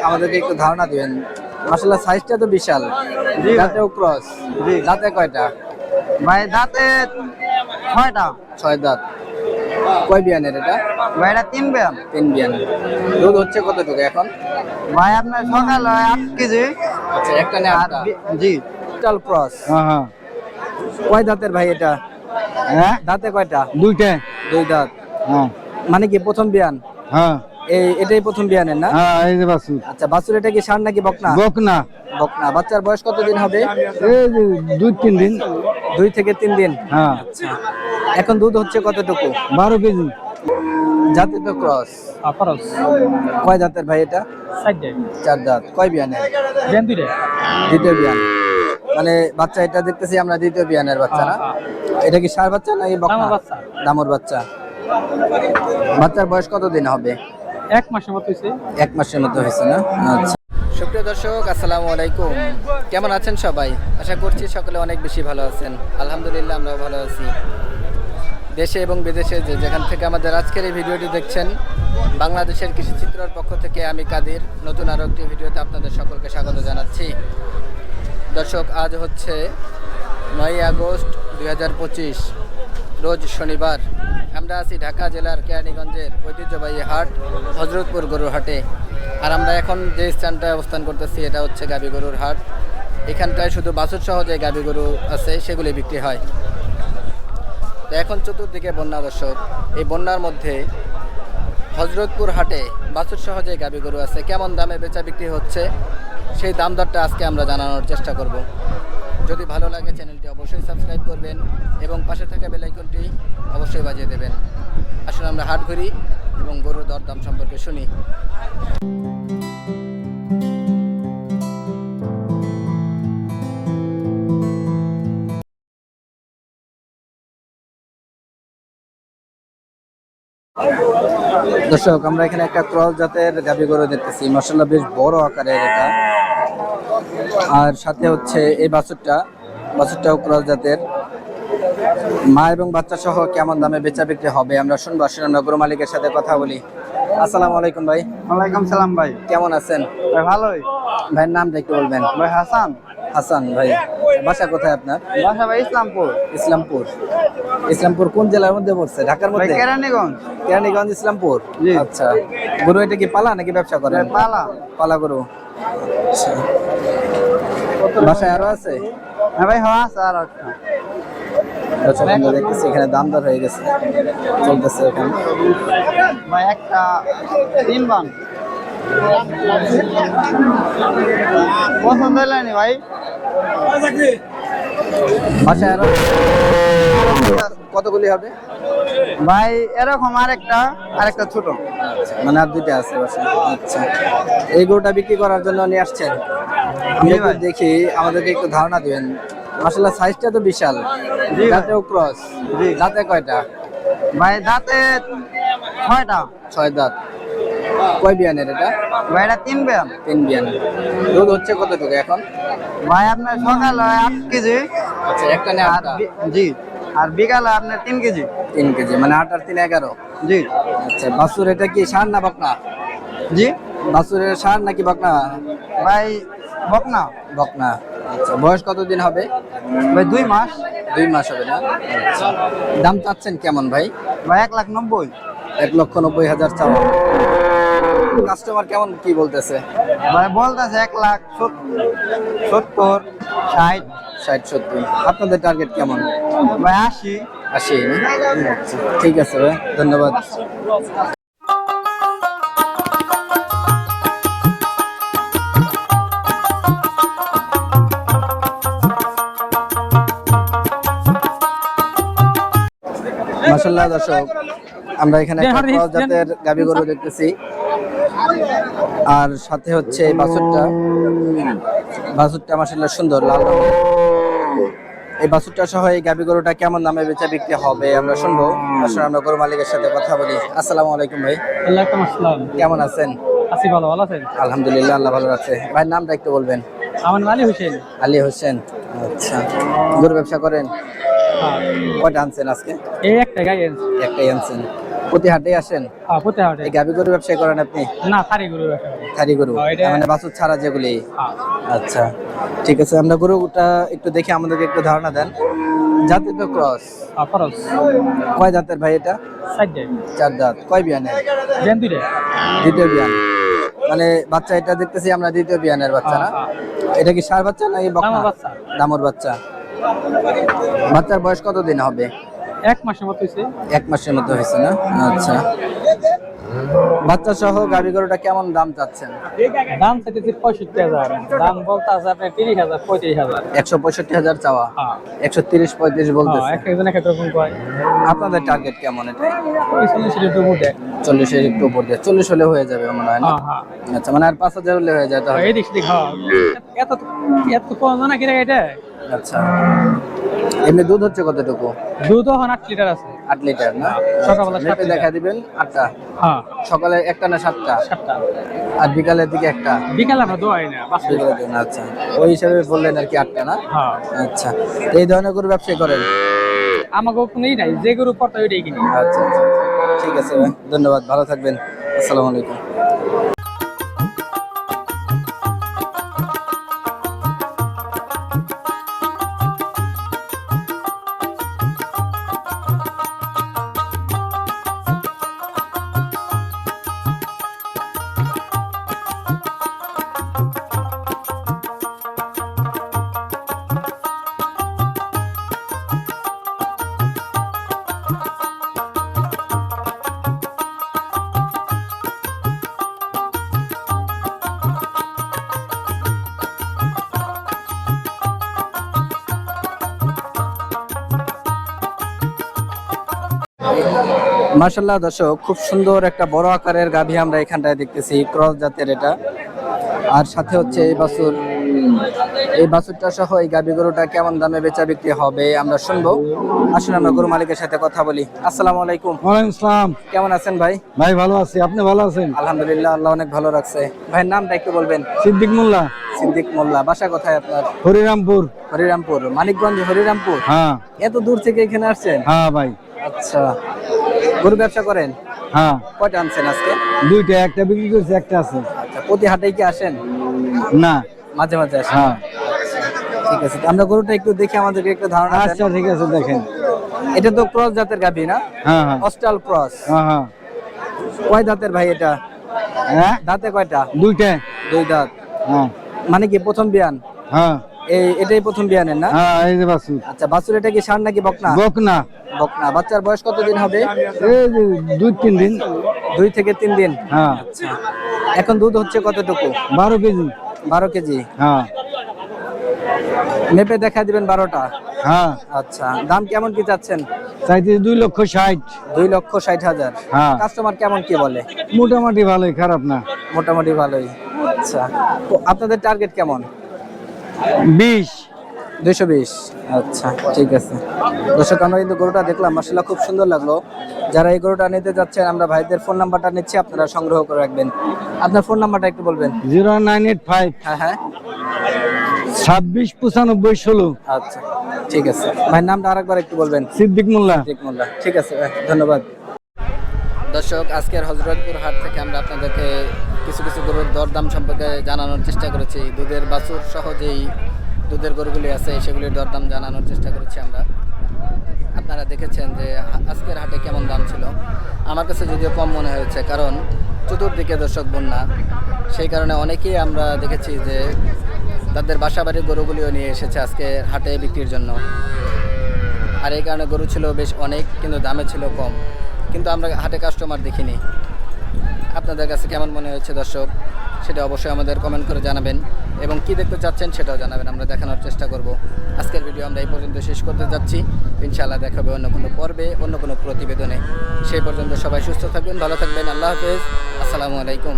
আমাদেরকে একটু ধারণা দিবেন। মাশাআল্লাহ সাইজটা তো বিশাল, দাঁতেও ক্রস। দাঁতে কয়টা ভাই? দাঁতে 6টা। 6 দাঁত। কয় বিয়ানের এটা? ভাই এটা 3 বিয়ান। 3 বিয়ান। দুধ হচ্ছে কতটুকু এখন? ভাই আপনার সকাল 8 কেজি। আচ্ছা, একটা না আটটা? জি। Total cross. হ্যাঁ। কয় দাঁতের ভাই এটা? হ্যাঁ, দাঁতে কয়টা? 2টা। 2 দাঁত। হ্যাঁ মানে কি প্রথম বিয়ান? হ্যাঁ এটাই প্রথম বিয়ানের না? হ্যাঁ, এই যে বাছুর। আচ্ছা, বাছুর এটা কি ষাঁড় নাকি বকনা? বকনা। বকনা। বাচ্চার বয়স কতদিন হবে? এই যে 2-3 দিন। 2 থেকে 3 দিন। হ্যাঁ। আচ্ছা, এখন দুধ হচ্ছে কতটুকু? 12 কেজি। জাতে তো ক্রস। কয় দাঁতের ভাই এটা? 4 দাঁত। কয় বিয়ানের? দ্বিতীয় বিয়ান। মানে বাচ্চা এটা দেখতেছি আমরা দ্বিতীয় বিয়ানের বাচ্চা না? এটা কি ষাঁড় বাচ্চা নাকি বকনা? দামুর বাচ্চা। বাচ্চার বয়স কতদিন হবে? 1 মাসের মতো হইছে। 1 মাসের মতো হয়েছে না? আচ্ছা। সুপ্রিয় দর্শক, আসসালামু আলাইকুম। কেমন আছেন সবাই? আশা করছি সকলে অনেক বেশি ভালো আছেন। আলহামদুলিল্লাহ আমরাও ভালো আছি। দেশে এবং বিদেশে যে যেখান থেকে আমাদের আজকের এই ভিডিওটি দেখছেন, বাংলাদেশের কৃষিচিত্রর পক্ষ থেকে আমি কাদির নতুন আরও একটি ভিডিওতে আপনাদের সকলকে স্বাগত জানাচ্ছি। দর্শক, আজ হচ্ছে 9 আগস্ট 2025, রোজ শনিবার। আমরা আছি ঢাকা জেলার কেরানীগঞ্জের ঐতিহ্যবাহী হাট হজরতপুর গরুর হাটে। আর আমরা এখন যে স্থানটায় অবস্থান করতেছি এটা হচ্ছে গাভী গরুর হাট। এখানটায় শুধু বাছুর সহ যে গাভী গরু আছে সেগুলি বিক্রি হয়। তো এখন চতুর্দিকে বন্যা দর্শক, এই বন্যার মধ্যে হজরতপুর হাটে বাছুর সহ যে গাভী গরু আছে কেমন দামে বেচা বিক্রি হচ্ছে সেই দাম দরটা আজকে আমরা জানানোর চেষ্টা করব। যদি ভালো লাগে চ্যানেলটি অবশ্যই সাবস্ক্রাইব করবেন এবং পাশে থাকা বেল আইকনটি অবশ্যই বাজিয়ে দেবেন। আসুন আমরা হাট ঘুরি এবং গরুর দরদাম সম্পর্কে শুনি। দর্শক, আমরা এখানে একটা ক্রস জাতের গাভী গরু দেখতেছি। মাশাআল্লাহ বেশ বড় আকারের এটা। আর সাথে হচ্ছে এই বাছুরটাও ক্রস জাতের। মা এবং বাচ্চা সহ কেমন দামে বেচা বিক্রি হবে আমরা শুনবো। আসুন আমরা গরু মালিকের সাথে কথা বলি। আসসালামু আলাইকুম ভাই। ওয়ালাইকুম সালাম ভাই। কেমন আছেন? ভাই ভালোই। ভাইয়ের নামটা একটু বলবেন। ভাই হাসান। হাসান ভাই। বাসা কোথায় আপনার? বাসা ভাই ইসলামপুর। ইসলামপুর কোন জেলার মধ্যে পড়ছে? ঢাকার ভাই মধ্যে? কেরানীগঞ্জ। কেরানীগঞ্জ, ইসলামপুর। জি। আচ্ছা, গরু এটা কি পালা নাকি ব্যবসা করেন? পালা। পালা গরু। আচ্ছা, বাসায় আরো আছে? হ্যাঁ ভাই, হ্যাঁ আছে আর একটা। দর্শক, আমরা দেখতেছি এখানে দাম দর হয়ে গেছে, চলতেছে এখানে। ভাই একটা 3 বান পছন্দ হয়নি ভাই। বাসায় আরো কতগুলি হবে ভাই? এরকম আরেকটা ছোট। মানে আর দুইটা আছে বাসায়। আচ্ছা, এই গরুটা বিক্রি করার জন্য নিয়ে আসছেন? আমি একটু দেখি, আমাদেরকে একটু ধারণা দিবেন। মাশাআল্লাহ সাইজটা তো বিশাল, দাঁতেও ক্রস। দাঁতে কয়টা? ভাই দাঁতে 6টা। 6 দাঁত। কয় বিয়ানের এটা? ভাই এটা 3 বিয়ান। 3 বিয়ান। দুধ হচ্ছে কতটুকু এখন? ভাই আপনার সকাল 8 কেজি। আচ্ছা, একটা না আটটা? জি। আর বিকালে আপনার 3 কেজি। 3 কেজি, মানে 8 আর 3 11। জি। আচ্ছা, বাছুর এটা কি ষাঁড় না বকনা? জি। বাছুরের ষাঁড় নাকি বকনা? ভাই বকনা। বকনা। আচ্ছা, বয়স কতদিন হবে? ভাই 2 মাস। 2 মাস হবে না? আচ্ছা, দাম চাচ্ছেন কেমন ভাই? ভাই 1,90,000। 1,90,000 চাওয়া। কাস্টমার কেমন কি বলতেছে? ভাই বলতেছে 1,70,000, 60। 60-70। আপনাদের টার্গেট কেমন? ভাই 80। 80 না? আচ্ছা, ঠিক আছে ভাই, ধন্যবাদ। মাশাআল্লাহ দর্শক, আমরা এখানে একটা ক্রস জাতের গাভী গরু দেখতেছি। আর সাথে হচ্ছে এই বাছুরটা মাশাআল্লাহ সুন্দর লাল রঙের। এই বাছুরটা সহ এই গাভী গরুটা কেমন দামে বেচা বিক্রি হবে আমরা শুনবো। আসলে আমরা গরু মালিকের সাথে কথা বলি। আসসালামু আলাইকুম ভাই। ওয়ালাইকুম আসসালাম। কেমন আছেন? আছি ভালো। ভালো আছেন? আলহামদুলিল্লাহ, আল্লাহ ভালো রাখছে। ভাইয়ের নামটা একটু বলবেন। আমার নাম আলী হোসেন। আলী হোসেন। আচ্ছা, গরু ব্যবসা করেন? কয়টা আনছেন আজকে? এই একটা গাই। একটাই আনছেন। প্রতি হাটে আসেন? হ্যাঁ প্রতি হাটে। এই গাভী গরু ব্যবসা করেন আপনি? না থারি গরু ব্যবসা করি। থারি গরু এটা- মানে বাছুর ছাড়া যেগুলি? হ্যাঁ। আচ্ছা ঠিক আছে, আমরা গরুটা একটু দেখে আমাদেরকে একটু ধারণা দেন। জাতি তো ক্রস, খরচ কয় দাঁতের ভাই এটা? 4 day 4 দাঁত। কয় বিয়ানের? দেন 2 day। দ্বিতীয় বিয়ান, মানে বাচ্চা এটা দেখতেছি আমরা দ্বিতীয় বিয়ানের বাচ্চা না? এটা কি ষাঁড় বাচ্চা নাকি বকনা? দামুর বাচ্চা। দামুর বাচ্চা। বাচ্চার বয়স কতদিন হবে? 1 মাসের মতো হইছে। 1 মাসের মতো হয়েছে না? আচ্ছা, বাচ্চা সহ গাভী গরুটা কেমন দাম চাচ্ছেন? দাম চাইতেছি 65,000, দাম বলতে আছে আপনার 30,000 35,000। 165,000 চাওয়া, হ্যাঁ 130-35 বলতেছে। এক একজন এক এক রকম কয়। আপনাদের টার্গেট কেমন এটা? 40 একটু উঠে। 40-এর একটু উপর দিয়ে, 40 হলে হয়ে যাবে মনে হয় না? হ্যাঁ হ্যাঁ আচ্ছা, মানে আর 5,000 হলে হয়ে যায় তাহলে? এদিক সেদিক হ্যাঁ। এত এত কম না কিনা এটা? আচ্ছা, এমনি দুধ হচ্ছে কতটুকু? দুধ এখন 8 লিটার আছে। 8 লিটার না? সকালবেলা 7 মেপে লিটার। দেখা দিবেন 8টা, হ্যাঁ সকালে একটা না 7টা, 7টা। আর বিকালের দিকে একটা? বিকালে আমরা দোয়াই না বাস। বিকালের দিন, আচ্ছা ওই হিসাবে বললেন আর কি 8টা না? হ্যাঁ আচ্ছা, তো এই ধরনের গরু ব্যবসায়ী করেন? আমাকে কোনোই নাই, যে গরু পড়তে ওইটাই কিনি। আচ্ছা আচ্ছা, ঠিক আছে ভাই, ধন্যবাদ, ভালো থাকবেন, আসসালামু আলাইকুম। মাশাআল্লাহ দর্শক, খুব সুন্দর একটা বড় আকারের গাভী আমরা এখানটায় দেখতেছি, ক্রস জাতের এটা। আর সাথে হচ্ছে এই বাছুরটা সহ এই গাভী গরুটা কেমন দামে বেচা বিক্রি হবে আমরা শুনবো। আসুন আমরা গরু মালিকের সাথে কথা বলি। আসসালামু আলাইকুম। ওয়ালাইকুম আসসালাম। কেমন আছেন ভাই? ভাই ভালো আছি, আপনি ভালো আছেন? আলহামদুলিল্লাহ, আল্লাহ অনেক ভালো রাখছে। ভাইয়ের নামটা একটু বলবেন? সিদ্দিক মোল্লা, সিদ্দিক মোল্লা। বাসা কোথায় আপনার? হরিরামপুর। হরিরামপুর, মানিকগঞ্জ হরিরামপুর। হ্যাঁ এত দূর থেকে এখানে আসছেন? হ্যাঁ ভাই। আচ্ছা, গরু ব্যবসা করেন? হ্যাঁ কয়টা আনছেন আজকে? 2টা, একটা বিক্রি করছি, একটা আছে। আচ্ছা, প্রতি হাটেই কি আসেন? না। মাঝে মাঝে আসেন? হ্যাঁ ঠিক আছে, তো আমরা গরুটা একটু দেখে আমাদেরকে একটু ধারণা দেন। আচ্ছা ঠিক আছে, দেখেন। এটা তো ক্রস জাতের গাভী না? হ্যাঁ হ্যাঁ অস্ট্রাল ক্রস। হ্যাঁ হ্যাঁ কয় দাঁতের ভাই এটা? হ্যাঁ দাঁতে কয়টা? 2টা। 2 দাঁত। হ্যাঁ মানে কি প্রথম বিয়ান? হ্যাঁ এটাই প্রথম বিয়ানের না? হ্যাঁ এই যে বাছুর। আচ্ছা, বাছুর এটা কি ষাঁড় নাকি বকনা? বকনা। বকনা। বাচ্চার বয়স কতদিন হবে? এই যে 2-3 দিন। 2 থেকে 3 দিন। হ্যাঁ আচ্ছা, এখন দুধ হচ্ছে কতটুকু? 12 কেজি। 12 কেজি। হ্যাঁ মেপে দেখা দিবেন 12টা? হ্যাঁ আচ্ছা, দাম কেমন কি চাচ্ছেন? চাইতে 2,60,000। 2,60,000। হ্যাঁ কাস্টমার কেমন কি বলে? মোটামুটি ভালোই, খারাপ না। মোটামুটি ভালোই। আচ্ছা, তো আপনাদের টার্গেট কেমন? 20। 220। আচ্ছা ঠিক আছে। দর্শক, আমরা কিন্তু গরুটা দেখলাম, মাশাআল্লাহ খুব সুন্দর লাগলো। যারা এই গরুটা নিতে যাচ্ছেন, আমরা ভাইদের ফোন নাম্বারটা নিচ্ছি, আপনারা সংগ্রহ করে রাখবেন। আপনার ফোন নাম্বারটা একটু বলবেন? 0985 হ্যাঁ হ্যাঁ 26 95 16। আচ্ছা ঠিক আছে, ভাইয়ের নামটা আরেকবার একটু বলবেন? সিদ্দিক মোল্লা। সিদ্দিক মোল্লা। ঠিক আছে ভাই, ধন্যবাদ। দর্শক, আজকের হযরতপুর হাট থেকে আমরা আপনাদেরকে কিছু কিছু গরুর দরদাম সম্পর্কে জানানোর চেষ্টা করেছি। দুধের বাছুর সহ যেই দুধের গরুগুলি আছে সেগুলির দরদাম জানানোর চেষ্টা করেছি আমরা। আপনারা দেখেছেন যে আজকের হাটে কেমন দাম ছিল। আমার কাছে যদিও কম মনে হয়েছে, কারণ চতুর্দিকে দর্শক বন্যা, সেই কারণে অনেকেই আমরা দেখেছি যে তাদের বাসাবাড়ির গরুগুলিও নিয়ে এসেছে আজকে হাটে বিক্রির জন্য। আর এই কারণে গরু ছিল বেশ অনেক, কিন্তু দামে ছিল কম। কিন্তু আমরা হাটে কাস্টমার দেখিনি। আপনাদের কাছে কেমন মনে হয়েছে দর্শক, সেটা অবশ্যই আমাদের কমেন্ট করে জানাবেন, এবং কি দেখতে চাচ্ছেন সেটাও জানাবেন, আমরা দেখানোর চেষ্টা করব। আজকের ভিডিও আমরা এই পর্যন্ত শেষ করতে যাচ্ছি। ইনশাআল্লাহ দেখা হবে অন্য কোনো পর্বে, অন্য কোনো প্রতিবেদনে। সেই পর্যন্ত সবাই সুস্থ থাকবেন, ভালো থাকবেন। আল্লাহ হাফেজ, আসসালামু আলাইকুম।